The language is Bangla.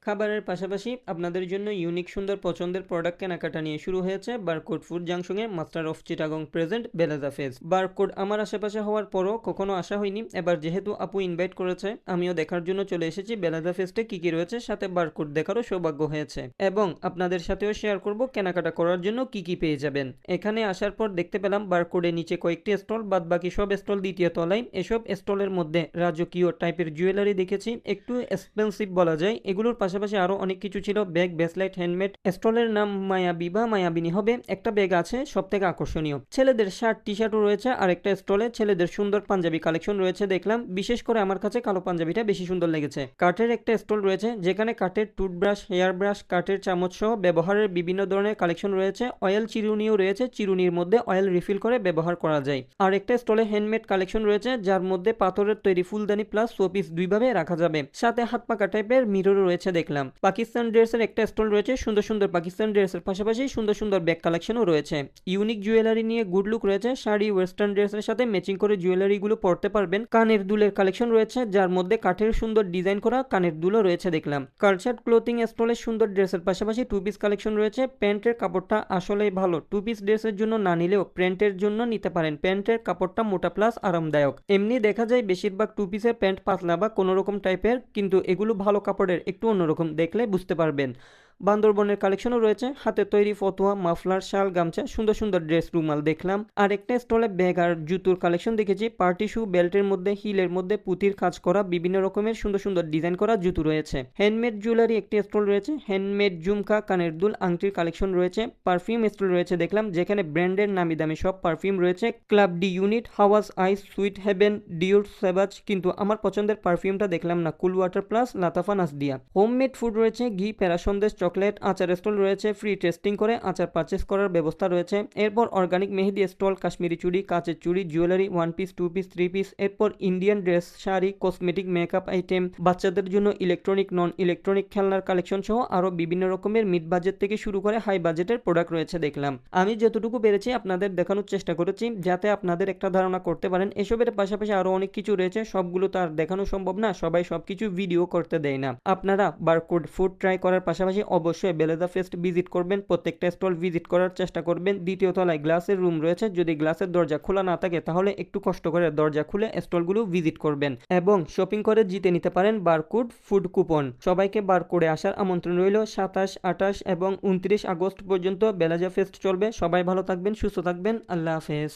খাবারের পাশাপাশি আপনাদের জন্য ইউনিক সুন্দর পছন্দের প্রোডাক্ট কেনাকাটা নিয়ে শুরু হয়েছে বারকোড ফুড জাংশনে master of Chittagong present belleza ফেজ। বারকোড আমার আশেপাশে হওয়ার পরও কখনো আসা হয়নি, এবার যেহেতু আপু ইনভাইট করেছে আমিও দেখার জন্য চলে এসেছি বেলেজা ফেস্টে কি কি রয়েছে, সাথে বারকোড দেখারও সৌভাগ্য হয়েছে এবং আপনাদের সাথেও শেয়ার করব কেনাকাটা করার জন্য কি কি পেয়ে যাবেন। এখানে আসার পর দেখতে পেলাম বারকোডের নিচে কয়েকটি স্টল, বাদ বাকি সব স্টল দ্বিতীয় তলায়। এসব স্টলের মধ্যে রাজকীয় টাইপের জুয়েলারি দেখেছি, একটু এক্সপেন্সিভ বলা যায়। এগুলোর পাশাপাশি আরো অনেক কিছু ছিল, ব্যাগ, ব্রেসলেট, হ্যান্ডমেড। স্টলের নাম মায়াবী বা মায়াবিনী হবে। একটা ব্যাগ আছে সব থেকে আকর্ষণীয়, ছেলেদের শার্ট টি শার্টও রয়েছে। আর একটা স্টলে ছেলেদের সুন্দর পাঞ্জাবি কালেকশন রয়েছে দেখলাম, বিশেষ করে আমার কাছে কালো পাঞ্জাবিটা বেশি সুন্দর লেগেছে। কাঠের একটা স্টল রয়েছে যেখানে কাঠের টুথব্রাশ, হেয়ার ব্রাশ, কাঠের চামচ সহ ব্যবহারের বিভিন্ন ধরনের কালেকশন রয়েছে। অয়েল চিরুনিও রয়েছে, চিরুনির মধ্যে অয়েল রিফিল করে ব্যবহার করা যায়। আর একটা স্টলে হ্যান্ডমেড কালেকশন রয়েছে যার মধ্যে পাথরের তৈরি ফুলদানি প্লাস শোপিস দুইভাবে রাখা যাবে, সাথে হাত পাকা টাইপের মিররও রয়েছে দেখলাম। পাকিস্তান ড্রেসের একটা স্টল রয়েছে, সুন্দর সুন্দর পাকিস্তান ড্রেসের পাশাপাশি সুন্দর সুন্দর ব্যাগ কালেকশনও রয়েছে। ইউনিক জুয়েলারি নিয়ে গুড লুক রয়েছে, শাড়ি, ওয়েস্টার্ন ড্রেসের সাথে ম্যাচিং করে জুয়েলারিগুলো পরতে পারবেন। কানের দুলের কালেকশন রয়েছে যার মধ্যে কাঠের সুন্দর ডিজাইন করা কানের দুলও রয়েছে দেখলাম। কালচার ক্লোথিং স্টলের সুন্দর ড্রেসের পাশাপাশি টু পিস কালেকশন রয়েছে। প্যান্টের কাপড়টা আসলেই ভালো, টু পিস ড্রেসের জন্য না নিলেও প্যান্টের জন্য নিতে পারেন। প্যান্টের কাপড়টা মোটা প্লাস আরামদায়ক। এমনি দেখা যায় বেশিরভাগ টু পিসের প্যান্ট পাতলা বা কোনো রকম টাইপের, কিন্তু এগুলো ভালো কাপড়ের, একটু অন্যরকম, দেখলে বুঝতে পারবেন। বান্দরবনের কালেকশনও রয়েছে, হাতে তৈরি ফতুয়া, মাফলার, শাল, গামছা, সুন্দর সুন্দর ড্রেস, রুমাল দেখলাম। আর একটা স্টলে ব্যাগ আর জুতোর কালেকশন দেখেছি। পার্টি শু, বেল্টের মধ্যে, হিলের মধ্যে পুঁতির কাজ করা বিভিন্ন রকমের সুন্দর সুন্দর ডিজাইন করা জুতো রয়েছে। হ্যান্ডমেড জুয়েলারি একটি স্টল রয়েছে, হ্যান্ডমেড ঝুমকা, কানের দুল, আংটির কালেকশন রয়েছে। পারফিউম স্টল রয়েছে দেখলাম যেখানে ব্র্যান্ডের নামি দামি সব পারফিউম রয়েছে। Club de nuit, hawas ice, sweet heaven, Dior, sauvage, কিন্তু আমার পছন্দের পারফিউমটা দেখলাম না, কুল ওয়াটার প্লাস লাতাফা নাসদিয়া। হোমমেড ফুড রয়েছে, ঘি, প্যারা সন্দেশ, চকলেট। আচার স্টল রয়েছে, ফ্রি টেস্টিং করে আচার পারচেস করার ব্যবস্থা রয়েছে। এরপর অর্গানিক মেহেদি স্টল, কাশ্মীরি চুড়ি, কাচের চুড়ি, jewellery, one piece, two piece, three piece. এরপর Indian dress, sari, cosmetic, makeup item, বাচ্চাদের জন্য ইলেকট্রনিক, নন ইলেকট্রনিক খেলনার কালেকশন সহ আরো বিভিন্ন রকমের মিড বাজেট থেকে শুরু করে হাই বাজেটের প্রোডাক্ট রয়েছে দেখলাম। আমি যতটুকু পেরেছি আপনাদের দেখানোর চেষ্টা করেছি যাতে আপনাদের একটা ধারণা করতে পারেন। এসবের পাশাপাশি আরো অনেক কিছু রয়েছে, সবগুলো তো আর দেখানো সম্ভব না, সবাই সবকিছু ভিডিও করতে দেয় না। আপনারা বারকোড ফুড ট্রাই করার পাশাপাশি অবশ্যই বেলেজা ফেস্ট ভিজিট করবেন, প্রত্যেকটা স্টল ভিজিট করার চেষ্টা করবেন। দ্বিতীয় তলায় গ্লাসের রুম রয়েছে, যদি গ্লাসের দরজা খোলা না থাকে তাহলে একটু কষ্ট করে দরজা খুলে স্টলগুলো ভিজিট করবেন এবং শপিং করে জিতে নিতে পারেন বারকোড ফুড কুপন। সবাইকে বারকোডে আসার আমন্ত্রণ রইল। 27, 28 এবং 29 আগস্ট পর্যন্ত বেলেজা ফেস্ট চলবে। সবাই ভালো থাকবেন, সুস্থ থাকবেন, আল্লাহ হাফেজ।